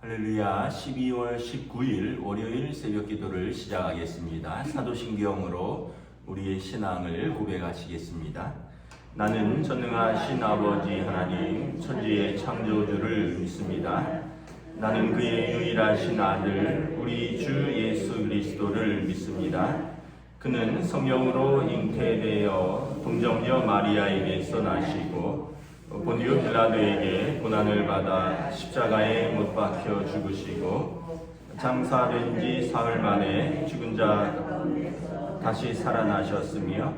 할렐루야. 12월 19일 월요일 새벽 기도를 시작하겠습니다. 사도신경으로 우리의 신앙을 고백하시겠습니다. 나는 전능하신 아버지 하나님 천지의 창조주를 믿습니다. 나는 그의 유일하신 아들 우리 주 예수 그리스도를 믿습니다. 그는 성령으로 잉태되어 동정녀 마리아에게서 나시고 본디오 빌라도에게 고난을 받아 십자가에 못 박혀 죽으시고 장사된 지 사흘 만에 죽은 자 다시 살아나셨으며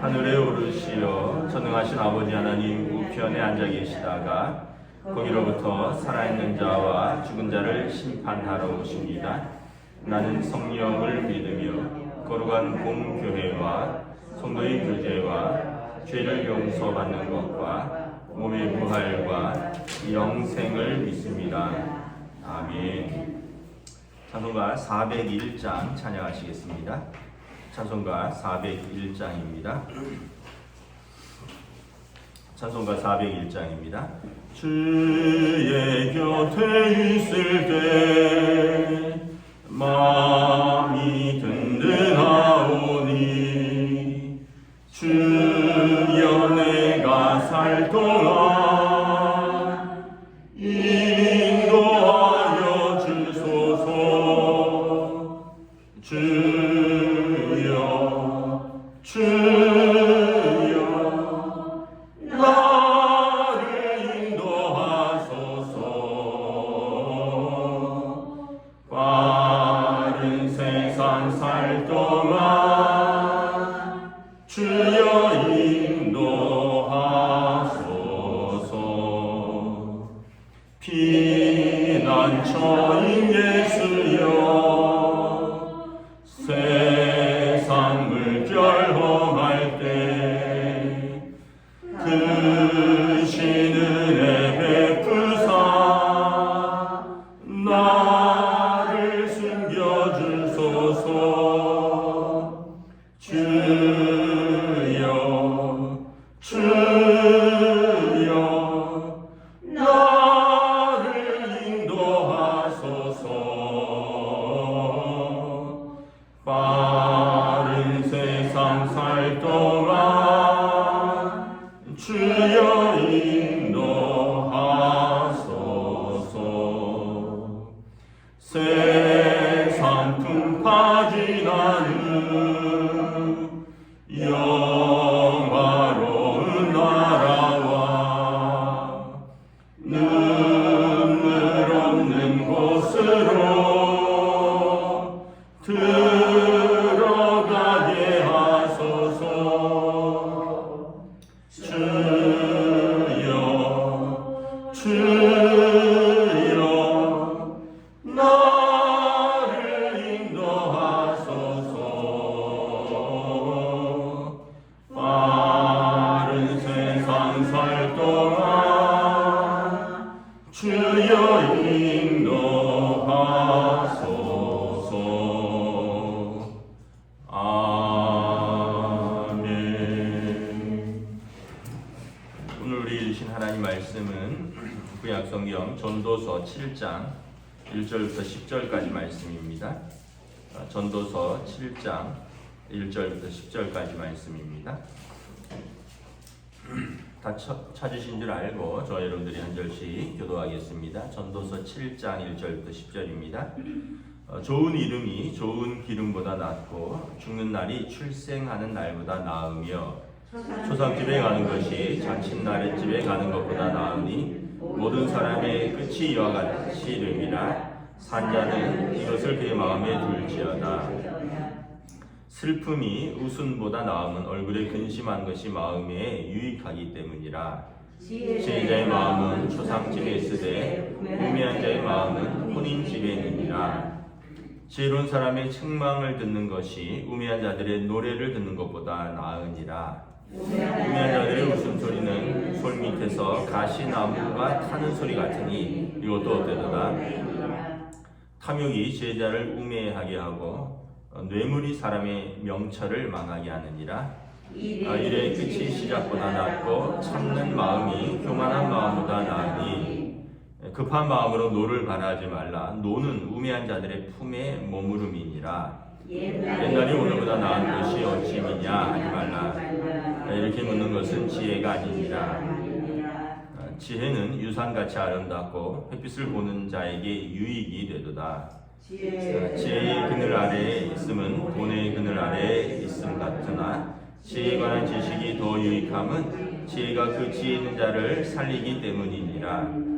하늘에 오르시어 전능하신 아버지 하나님 우편에 앉아 계시다가 거기로부터 살아있는 자와 죽은 자를 심판하러 오십니다. 나는 성령을 믿으며 거룩한 공교회와 성도의 교제와 죄를 용서받는 것과 몸의 부활과 영생을 믿습니다. 아멘. 찬송가 401장 찬양하시겠습니다. 찬송가 401장입니다. 찬송가 401장입니다. 주의 곁에 있을 때 마음이 든든하오니 주여 내가 살 동안 인도하여 주소서. 주여 나를 인도하소서. 빠른 세상 살 동안 주여 인도하소서. 피난처인 예수여 세상 물결 험할 때 크신 은혜 베푸사 나를 숨겨주소서. 주여 나를 인도하소서. 빠른 세상 살 동안 주여 인도하소서. 세상 풍파 지나는 영화로운 나라와 눈물 없는 곳으로 들어가게 하소서. 주여 나를 인도하소서. 빠른 세상 살 동안 주여 인도하소서. 아멘. 오늘 우리 읽으신 하나님 말씀은 구약성경 전도서 7장 1절부터 10절까지 말씀입니다. 전도서 7장 1절부터 10절까지 말씀입니다. 다 찾으신 줄 알고 저와 여러분들이 한 절씩 교도하겠습니다. 전도서 7장 1절부터 10절입니다. 좋은 이름이 좋은 기름보다 낫고 죽는 날이 출생하는 날보다 나으며 초상집에 가는 것이 잔칫날의 집에 가는 것보다 나으니 모든 사람의 끝이 이와 같이 이름이라 산자는 이것을 그의 마음에 둘지어다. 슬픔이 웃음보다 나음은 얼굴에 근심한 것이 마음에 유익하기 때문이라. 지혜자의 마음은 초상집에 있으되 우매한 자의 마음은 혼인집에 있느니라. 지혜로운 사람의 책망을 듣는 것이 우매한 자들의 노래를 듣는 것보다 나으니라. 우매한 자들의 웃음소리는 솔 밑에서 가시나무가 타는 소리 같으니 이것도 어때도다. 탐욕이 지혜자를 우매하게 하고 뇌물이 사람의 명철을 망하게 하느니라. 일의 끝이 시작보다 낫고 참는 마음이 교만한 마음보다 나으니 급한 마음으로 노를 바라지 말라. 노는 우매한 자들의 품에 머무름이니라. 옛날이 오늘보다 나은 것이 어찌미냐 하지 말라. 이렇게 묻는 것은 지혜가 아니니라. 지혜는 유산같이 아름답고 햇빛을 보는 자에게 유익이 되도다. 지혜의 그늘 아래에 있음은 돈의 그늘 아래에 있음 같으나 지혜에 관한 지식이 더 유익함은 지혜가 그 지혜 있는 자를 살리기 때문이니라.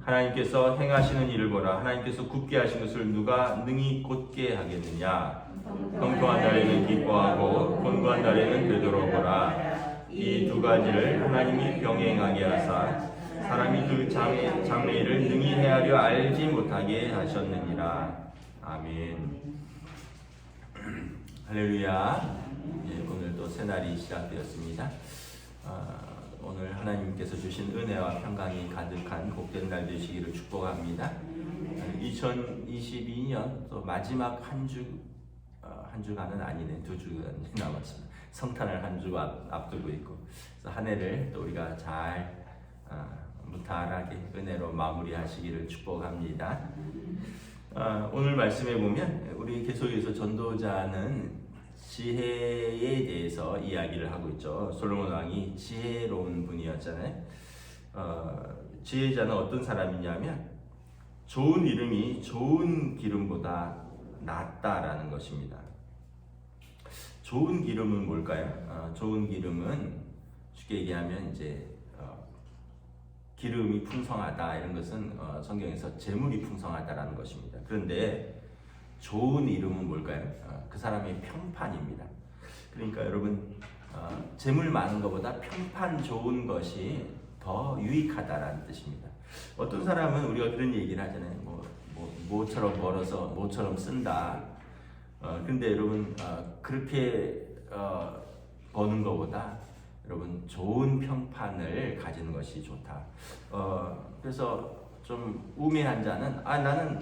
하나님께서 행하시는 일을 보라. 하나님께서 굳게 하신 것을 누가 능히 곧게 하겠느냐. 평평한 날에는 기뻐하고 곤고한 날에는 되돌아보라. 이 두 가지를 하나님이 병행하게 하사 사람이 그 장래일을 능히 헤아려 알지 못하게 하셨느니라. 아멘. 할렐루야. 오늘 또 새날이 시작되었습니다. 오늘 하나님께서 주신 은혜와 평강이 가득한 복된 날 되시기를 축복합니다. 2022년 또 마지막 한 주간은 아니네, 2주간이 남았습니다. 성탄을 한 주 앞두고 있고, 그래서 한 해를 또 우리가 잘 무탈하게 은혜로 마무리하시기를 축복합니다. 오늘 말씀에 보면 우리 계속해서 전도자는 지혜에 대해서 이야기를 하고 있죠. 솔로몬 왕이 지혜로운 분이었잖아요. 지혜자는 어떤 사람이냐면 좋은 이름이 좋은 기름보다 낫다라는 것입니다. 좋은 기름은 뭘까요? 좋은 기름은 쉽게 얘기하면 이제 기름이 풍성하다, 이런 것은 성경에서 재물이 풍성하다라는 것입니다. 그런데 좋은 이름은 뭘까요? 그 사람의 평판입니다. 그러니까 여러분, 재물 많은 것보다 평판 좋은 것이 더 유익하다라는 뜻입니다. 어떤 사람은 우리가 그런 얘기를 하잖아요. 모처럼 벌어서 모처럼 쓴다. 근데 여러분, 그렇게 버는 것보다 여러분 좋은 평판을 가지는 것이 좋다. 그래서 좀 우매한 자는 나는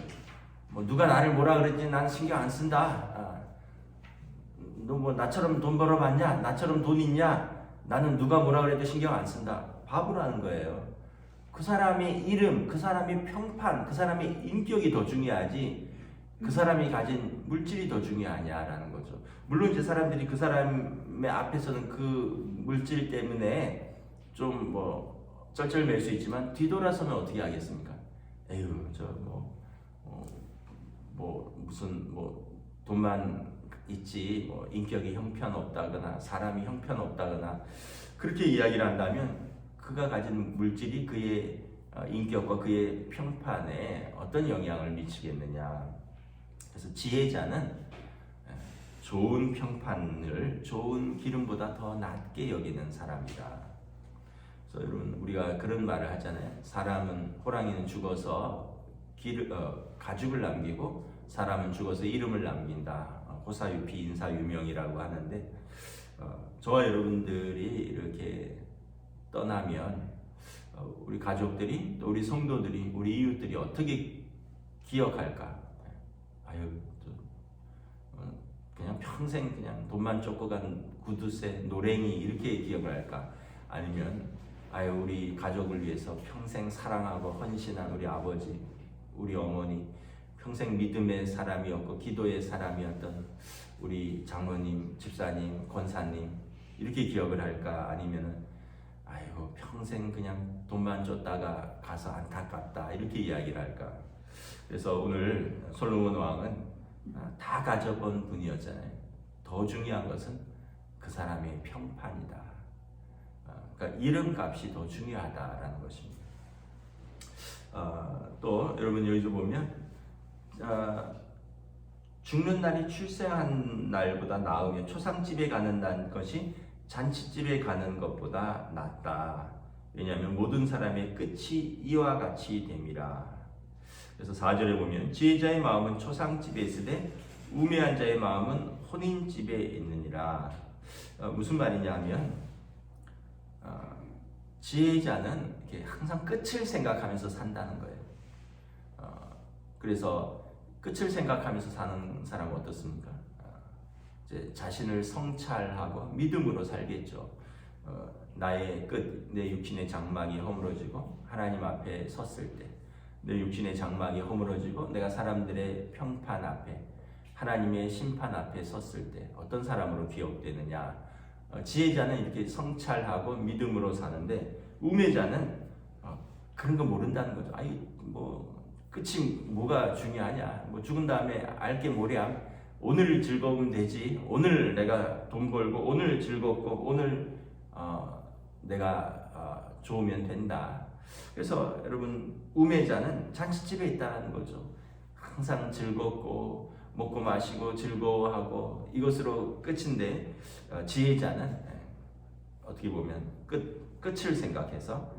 누가 나를 뭐라 그랬지 난 신경 안 쓴다. 너 나처럼 돈 벌어봤냐? 나처럼 돈 있냐? 나는 누가 뭐라 그래도 신경 안 쓴다. 바보라는 거예요. 그 사람의 이름, 그 사람의 평판, 그 사람의 인격이 더 중요하지 그 사람이 가진 물질이 더 중요하냐라는 거죠. 물론 이제 사람들이 그 사람의 앞에서는 그 물질 때문에 좀 쩔쩔맬 수 있지만 뒤돌아서면 어떻게 하겠습니까? 에휴, 무슨 돈만 있지 인격이 형편없다거나 사람이 형편없다거나 그렇게 이야기를 한다면 그가 가진 물질이 그의 인격과 그의 평판에 어떤 영향을 미치겠느냐. 그래서 지혜자는 좋은 평판을 좋은 기름보다 더 낮게 여기는 사람이다. 그래서 여러분, 우리가 그런 말을 하잖아요. 호랑이는 죽어서 가죽을 남기고 사람은 죽어서 이름을 남긴다. 호사유피 인사유명이라고 하는데, 저와 여러분들이 이렇게 떠나면 우리 가족들이 또 우리 성도들이 우리 이웃들이 어떻게 기억할까? 그냥 평생 그냥 돈만 쫓고 간 구두쇠 노랭이 이렇게 기억을 할까? 아니면 우리 가족을 위해서 평생 사랑하고 헌신한 우리 아버지, 우리 어머니, 평생 믿음의 사람이었고 기도의 사람이었던 우리 장로님, 집사님, 권사님 이렇게 기억을 할까? 아니면은 평생 그냥 돈만 쫓다가 가서 안타깝다 이렇게 이야기를 할까? 그래서 오늘 솔로몬 왕은 다 가져본 분이었잖아요. 더 중요한 것은 그 사람의 평판이다. 그러니까 이름값이 더 중요하다라는 것입니다. 또 여러분 여기서 보면 죽는 날이 출생한 날보다 나으며 초상집에 가는 것이 잔치집에 가는 것보다 낫다. 왜냐하면 모든 사람의 끝이 이와 같이 됨이라. 그래서 4절에 보면 지혜자의 마음은 초상집에 있으되 우매한 자의 마음은 혼인집에 있느니라. 무슨 말이냐 하면 지혜자는 이렇게 항상 끝을 생각하면서 산다는 거예요. 그래서 끝을 생각하면서 사는 사람은 어떻습니까? 이제 자신을 성찰하고 믿음으로 살겠죠. 나의 끝, 내 육신의 장막이 허물어지고 하나님 앞에 섰을 때 내 육신의 장막이 허물어지고 내가 사람들의 평판 앞에 하나님의 심판 앞에 섰을 때 어떤 사람으로 기억되느냐. 지혜자는 이렇게 성찰하고 믿음으로 사는데 우매자는 그런 거 모른다는 거죠. 아니 뭐 끝이 뭐가 중요하냐. 뭐 죽은 다음에 알게 뭐랴. 오늘 즐거우면 되지. 오늘 내가 돈 벌고 오늘 즐겁고 오늘 내가 좋으면 된다. 그래서 여러분 우매자는 잔치집에 있다는 거죠. 항상 즐겁고 먹고 마시고 즐거워하고 이것으로 끝인데 지혜자는 어떻게 보면 끝을 생각해서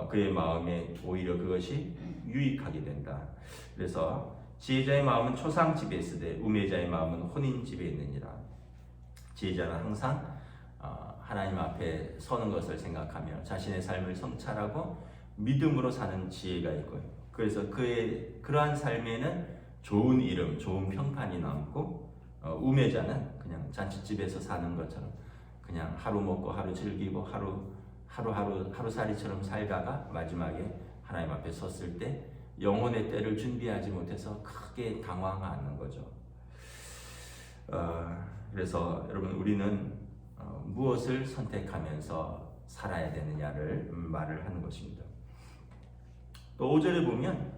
그의 마음에 오히려 그것이 유익하게 된다. 그래서 지혜자의 마음은 초상집에 있으되 우매자의 마음은 혼인집에 있느니라. 지혜자는 항상 하나님 앞에 서는 것을 생각하며 자신의 삶을 성찰하고 믿음으로 사는 지혜가 있고요. 그래서 그의 그러한 삶에는 좋은 이름, 좋은 평판이 남고 우매자는 그냥 잔치집에서 사는 것처럼 그냥 하루 먹고 하루 즐기고 하루살이처럼 살다가 마지막에 하나님 앞에 섰을 때 영혼의 때를 준비하지 못해서 크게 당황하는 거죠. 그래서 여러분 우리는 무엇을 선택하면서 살아야 되느냐를 말을 하는 것입니다. 또 5절에 보면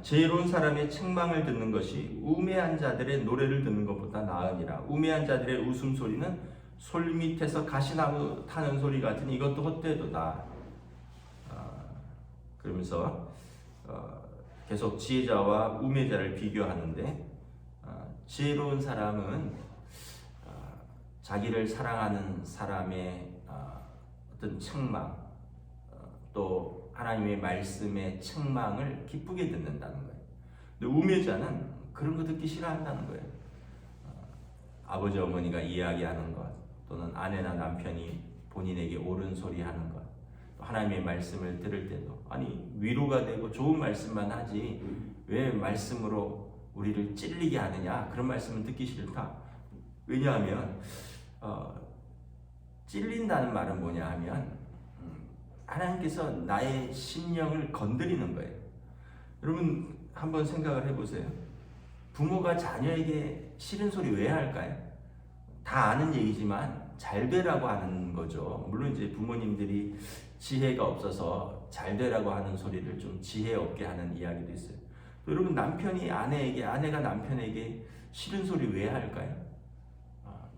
지혜로운 사람의 책망을 듣는 것이 우매한 자들의 노래를 듣는 것보다 나으니라. 우매한 자들의 웃음소리는 솔 밑에서 가시나무 타는 소리 같으니 이것도 헛되도다. 그러면서 계속 지혜자와 우매자를 비교하는데 지혜로운 사람은 자기를 사랑하는 사람의 어떤 책망 또 하나님의 말씀의 책망을 기쁘게 듣는다는 거예요. 근데 우매자는 그런 거 듣기 싫어한다는 거예요. 아버지 어머니가 이야기하는 것 또는 아내나 남편이 본인에게 옳은 소리 하는 것 또 하나님의 말씀을 들을 때도 아니 위로가 되고 좋은 말씀만 하지 왜 말씀으로 우리를 찔리게 하느냐. 그런 말씀은 듣기 싫다. 왜냐하면 찔린다는 말은 뭐냐 하면 하나님께서 나의 심령을 건드리는 거예요. 여러분 한번 생각을 해보세요. 부모가 자녀에게 싫은 소리 왜 할까요? 다 아는 얘기지만 잘 되라고 하는 거죠. 물론 이제 부모님들이 지혜가 없어서 잘 되라고 하는 소리를 좀 지혜 없게 하는 이야기도 있어요. 또 여러분 남편이 아내에게 아내가 남편에게 싫은 소리 왜 할까요?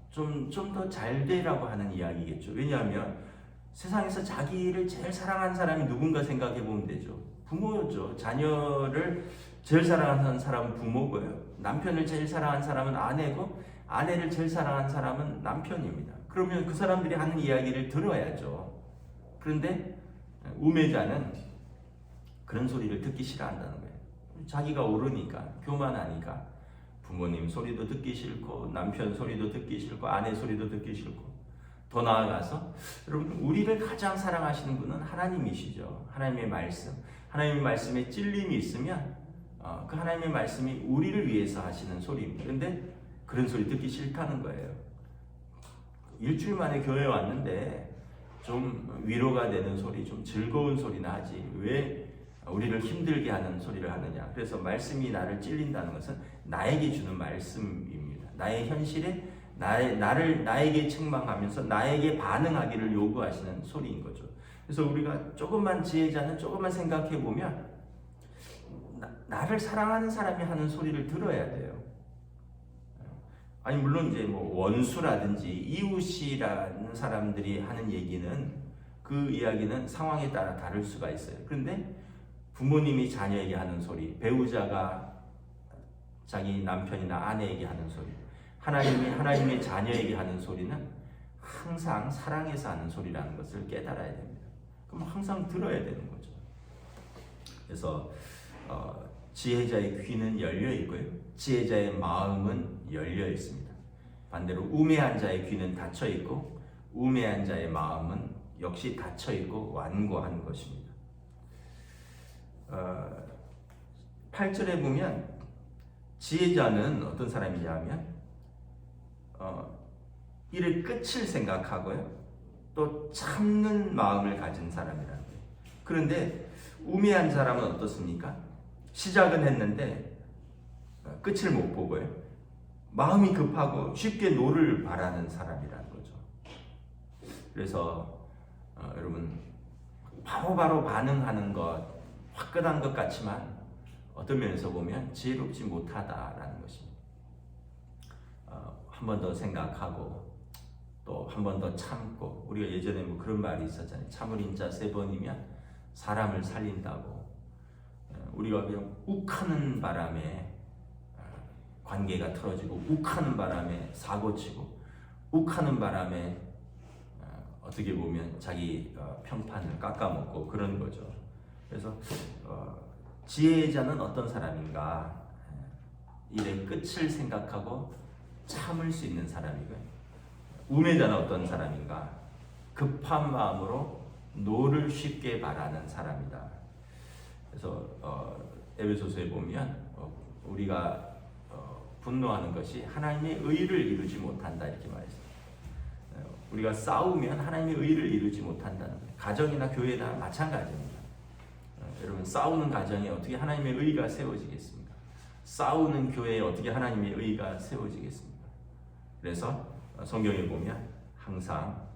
좀 더 잘 되라고 하는 이야기겠죠. 왜냐하면 세상에서 자기를 제일 사랑하는 사람이 누군가 생각해 보면 되죠. 부모죠. 자녀를 제일 사랑하는 사람은 부모고요. 남편을 제일 사랑하는 사람은 아내고 아내를 제일 사랑하는 사람은 남편입니다. 그러면 그 사람들이 하는 이야기를 들어야죠. 그런데 우매자는 그런 소리를 듣기 싫어한다는 거예요. 자기가 옳으니까, 교만하니까 부모님 소리도 듣기 싫고 남편 소리도 듣기 싫고 아내 소리도 듣기 싫고 더 나아가서 여러분 우리를 가장 사랑하시는 분은 하나님이시죠. 하나님의 말씀, 하나님의 말씀에 찔림이 있으면 그 하나님의 말씀이 우리를 위해서 하시는 소리입니다. 그런데 그런 소리 듣기 싫다는 거예요. 일주일 만에 교회에 왔는데 좀 위로가 되는 소리, 좀 즐거운 소리나 하지 왜 우리를 힘들게 하는 소리를 하느냐. 그래서 말씀이 나를 찔린다는 것은 나에게 주는 말씀입니다. 나의 현실에 나에게 책망하면서 나에게 반응하기를 요구하시는 소리인 거죠. 그래서 우리가 조금만 지혜자는 조금만 생각해 보면 나를 사랑하는 사람이 하는 소리를 들어야 돼요. 아니 물론 이제 뭐 원수라든지 이웃이라는 사람들이 하는 얘기는 그 이야기는 상황에 따라 다를 수가 있어요. 그런데 부모님이 자녀에게 하는 소리, 배우자가 자기 남편이나 아내에게 하는 소리, 하나님의 자녀에게 하는 소리는 항상 사랑해서 하는 소리라는 것을 깨달아야 됩니다. 그럼 항상 들어야 되는 거죠. 그래서 지혜자의 귀는 열려 있고요, 지혜자의 마음은 열려 있습니다. 반대로 우매한 자의 귀는 닫혀 있고 우매한 자의 마음은 역시 닫혀 있고 완고한 것입니다. 8절에 보면 지혜자는 어떤 사람이냐 하면 일의 끝을 생각하고요 또 참는 마음을 가진 사람이라는 거예요. 그런데 우매한 사람은 어떻습니까? 시작은 했는데 끝을 못 보고요. 마음이 급하고 쉽게 노를 바라는 사람이라는 거죠. 그래서 여러분 바로바로 반응하는 것, 화끈한 것 같지만 어떤 면에서 보면 지혜롭지 못하다라는 것입니다. 한 번 더 생각하고 또 한 번 더 참고, 우리가 예전에 뭐 그런 말이 있었잖아요. 참을인 자 3번이면 사람을 살린다고. 우리가 그냥 욱하는 바람에 관계가 틀어지고, 욱하는 바람에 사고치고, 욱하는 바람에 어떻게 보면 자기 평판을 깎아먹고 그런 거죠. 그래서 지혜자는 어떤 사람인가? 일의 끝을 생각하고 참을 수 있는 사람이고요. 우매자는 어떤 사람인가? 급한 마음으로 노를 쉽게 바라는 사람이다. 그래서 에베소서에 보면 우리가 분노하는 것이 하나님의 의를 이루지 못한다 이렇게 말했어요. 우리가 싸우면 하나님의 의를 이루지 못한다는 거예요. 가정이나 교회나 마찬가지입니다. 여러분 싸우는 가정에 어떻게 하나님의 의가 세워지겠습니까? 싸우는 교회에 어떻게 하나님의 의가 세워지겠습니까? 그래서 성경에 보면 항상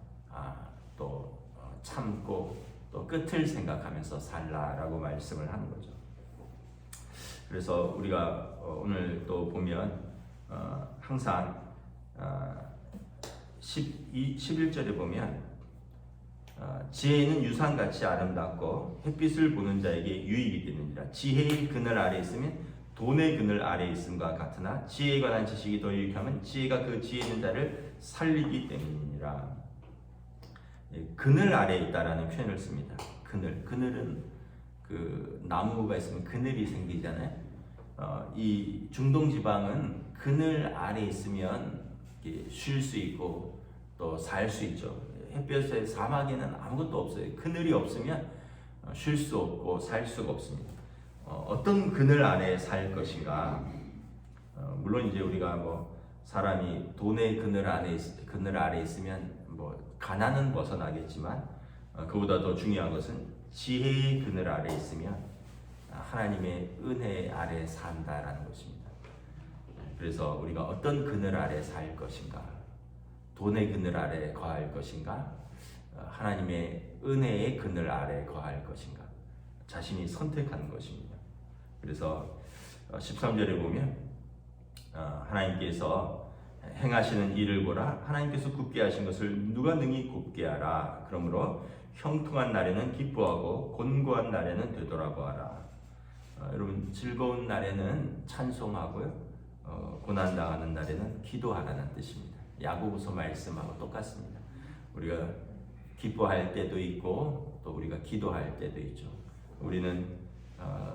또 참고 또 끝을 생각하면서 살라라고 말씀을 하는 거죠. 그래서 우리가 오늘 또 보면 항상 11절에 보면 지혜는 유산같이 아름답고 햇빛을 보는 자에게 유익이 되느니라. 지혜의 그늘 아래 있으면 돈의 그늘 아래 있음과 같으나 지혜에 관한 지식이 더 유익하면 지혜가 그 지혜 있는 자를 살리기 때문이니라. 그늘 아래 있다라는 표현을 씁니다. 그늘은 그 나무가 있으면 그늘이 생기잖아요. 이 중동 지방은 그늘 아래 있으면 쉴 수 있고 또 살 수 있죠. 햇볕에 사막에는 아무것도 없어요. 그늘이 없으면 쉴 수 없고 살 수가 없습니다. 어떤 그늘 아래 살 것인가? 물론 이제 우리가 뭐 사람이 돈의 그늘 아래 있으면 뭐 가난은 벗어나겠지만 그보다 더 중요한 것은 지혜의 그늘 아래 있으면 하나님의 은혜 아래 산다라는 것입니다. 그래서 우리가 어떤 그늘 아래 살 것인가? 돈의 그늘 아래 거할 것인가? 하나님의 은혜의 그늘 아래 거할 것인가? 자신이 선택하는 것입니다. 그래서 13절에 보면 하나님께서 행하시는 일을 보라. 하나님께서 굽게 하신 것을 누가 능히 굽게 하라. 그러므로 형통한 날에는 기뻐하고 곤고한 날에는 되돌아보아라. 여러분 즐거운 날에는 찬송하고요. 고난당하는 날에는 기도하라는 뜻입니다. 야고보서 말씀하고 똑같습니다. 우리가 기뻐할 때도 있고 또 우리가 기도할 때도 있죠. 우리는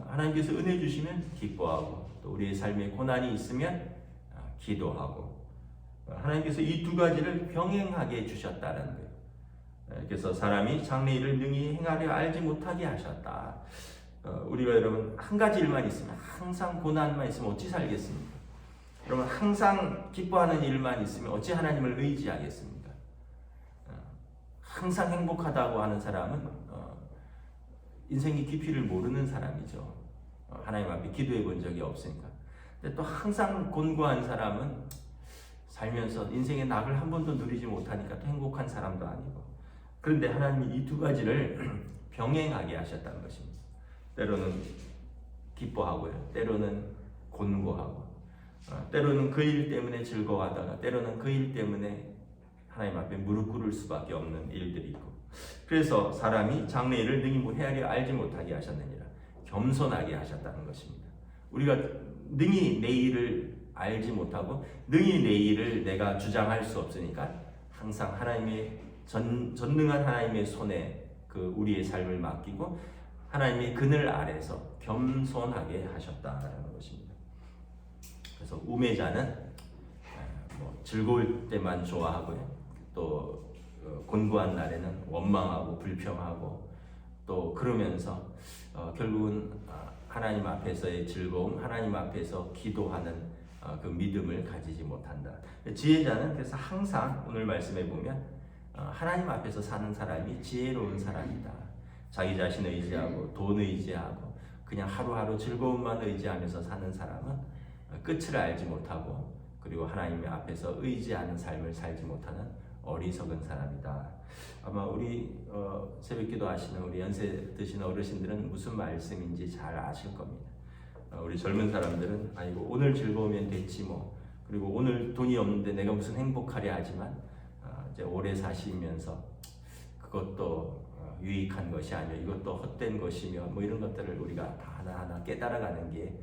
하나님께서 은혜 주시면 기뻐하고 또 우리의 삶에 고난이 있으면 기도하고 하나님께서 이 두 가지를 병행하게 주셨다는 거예요. 그래서 사람이 장래일을 능히 행하려 알지 못하게 하셨다. 우리가 여러분 한 가지 일만 있으면 항상 고난만 있으면 어찌 살겠습니까? 여러분 항상 기뻐하는 일만 있으면 어찌 하나님을 의지하겠습니까? 항상 행복하다고 하는 사람은 인생의 깊이를 모르는 사람이죠. 하나님 앞에 기도해 본 적이 없으니까. 근데 또 항상 곤고한 사람은 살면서 인생의 낙을 한 번도 누리지 못하니까 또 행복한 사람도 아니고. 그런데 하나님이 이 두 가지를 병행하게 하셨다는 것입니다. 때로는 기뻐하고요, 때로는 곤고하고, 때로는 그 일 때문에 즐거워하다가 때로는 그 일 때문에 하나님 앞에 무릎 꿇을 수밖에 없는 일들이 있고. 그래서 사람이 장래일을 능히 헤아려 알지 못하게 하셨느니라. 겸손하게 하셨다는 것입니다. 우리가 능히 내일을 알지 못하고 능히 내일을 내가 주장할 수 없으니까 항상 하나님의 전능한 하나님의 손에 그 우리의 삶을 맡기고 하나님의 그늘 아래서 겸손하게 하셨다라는 것입니다. 그래서 우매자는 즐거울 때만 좋아하고요, 또 곤고한 날에는 원망하고 불평하고 또 그러면서 결국은 하나님 앞에서의 즐거움, 하나님 앞에서 기도하는 그 믿음을 가지지 못한다. 지혜자는 그래서 항상 오늘 말씀에 보면 하나님 앞에서 사는 사람이 지혜로운 사람이다. 자기 자신을 의지하고 돈 의지하고 그냥 하루하루 즐거움만 의지하면서 사는 사람은 끝을 알지 못하고 그리고 하나님의 앞에서 의지하는 삶을 살지 못하는 어리석은 사람이다. 아마 우리 새벽기도 하시는 우리 연세 드신 어르신들은 무슨 말씀인지 잘 아실 겁니다. 우리 젊은 사람들은 아이고 오늘 즐거우면 됐지 뭐, 그리고 오늘 돈이 없는데 내가 무슨 행복하려 하지만 이제 오래 사시면서 그것도 유익한 것이 아니요 이것도 헛된 것이며 뭐 이런 것들을 우리가 다 하나하나 깨달아가는 게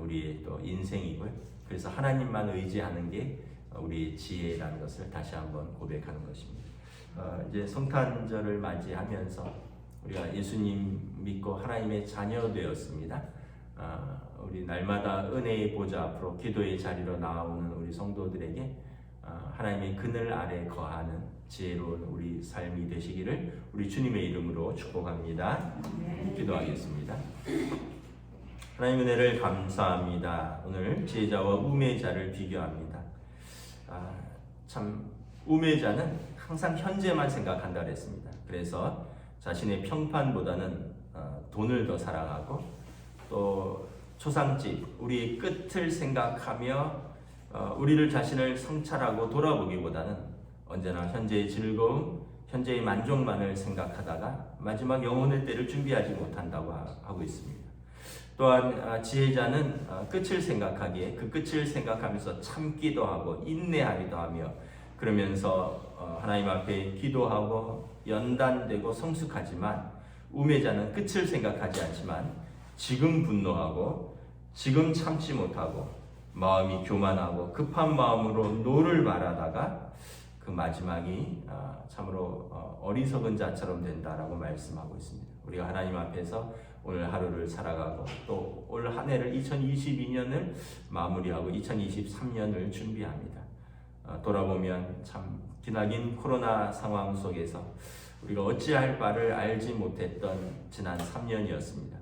우리의 또 인생이고요. 그래서 하나님만 의지하는 게 우리의 지혜라는 것을 다시 한번 고백하는 것입니다. 이제 성탄절을 맞이하면서 우리가 예수님 믿고 하나님의 자녀 되었습니다. 우리 날마다 은혜의 보좌 앞으로 기도의 자리로 나오는 우리 성도들에게 하나님의 그늘 아래 거하는 지혜로운 우리 삶이 되시기를 우리 주님의 이름으로 축복합니다. 기도하겠습니다. 하나님 은혜를 감사합니다. 오늘 지혜자와 우매자를 비교합니다. 참 우매자는 항상 현재만 생각한다 그랬습니다. 그래서 자신의 평판보다는 돈을 더 사랑하고 또 초상집, 우리의 끝을 생각하며 우리를 자신을 성찰하고 돌아보기보다는 언제나 현재의 즐거움, 현재의 만족만을 생각하다가 마지막 영혼의 때를 준비하지 못한다고 하고 있습니다. 또한 지혜자는 끝을 생각하기에 그 끝을 생각하면서 참기도 하고 인내하기도 하며 그러면서 하나님 앞에 기도하고 연단되고 성숙하지만 우매자는 끝을 생각하지 않지만 지금 분노하고 지금 참지 못하고 마음이 교만하고 급한 마음으로 노를 바라다가 그 마지막이 참으로 어리석은 자처럼 된다라고 말씀하고 있습니다. 우리가 하나님 앞에서 오늘 하루를 살아가고 또 올 한 해를 2022년을 마무리하고 2023년을 준비합니다. 돌아보면 참 기나긴 코로나 상황 속에서 우리가 어찌할 바를 알지 못했던 지난 3년이었습니다.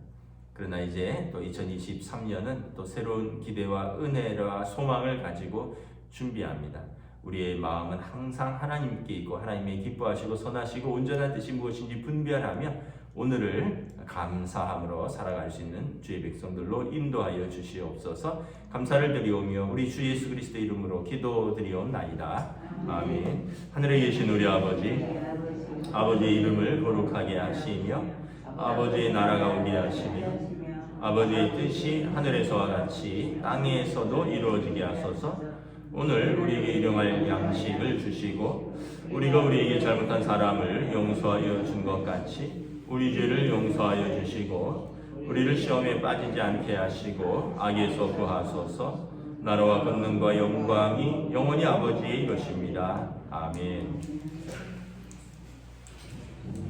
그러나 이제 또 2023년은 또 새로운 기대와 은혜와 소망을 가지고 준비합니다. 우리의 마음은 항상 하나님께 있고 하나님의 기뻐하시고 선하시고 온전한 뜻이 무엇인지 분별하며 오늘을 감사함으로 살아갈 수 있는 주의 백성들로 인도하여 주시옵소서. 감사를 드리오며 우리 주 예수 그리스도의 이름으로 기도드리옵나이다. 아멘. 하늘에 계신 우리 아버지의 이름을 거룩하게 하시며 아버지의 나라가 오게 하시며 아버지의 뜻이 하늘에서와 같이 땅에서도 이루어지게 하소서. 오늘 우리에게 일용할 양식을 주시고 우리가 우리에게 잘못한 사람을 용서하여 준 것 같이 우리 죄를 용서하여 주시고 우리를 시험에 빠지지 않게 하시고 악에서 구하소서. 나라와 권능과 영광이 영원히 아버지의 것입니다. 아멘.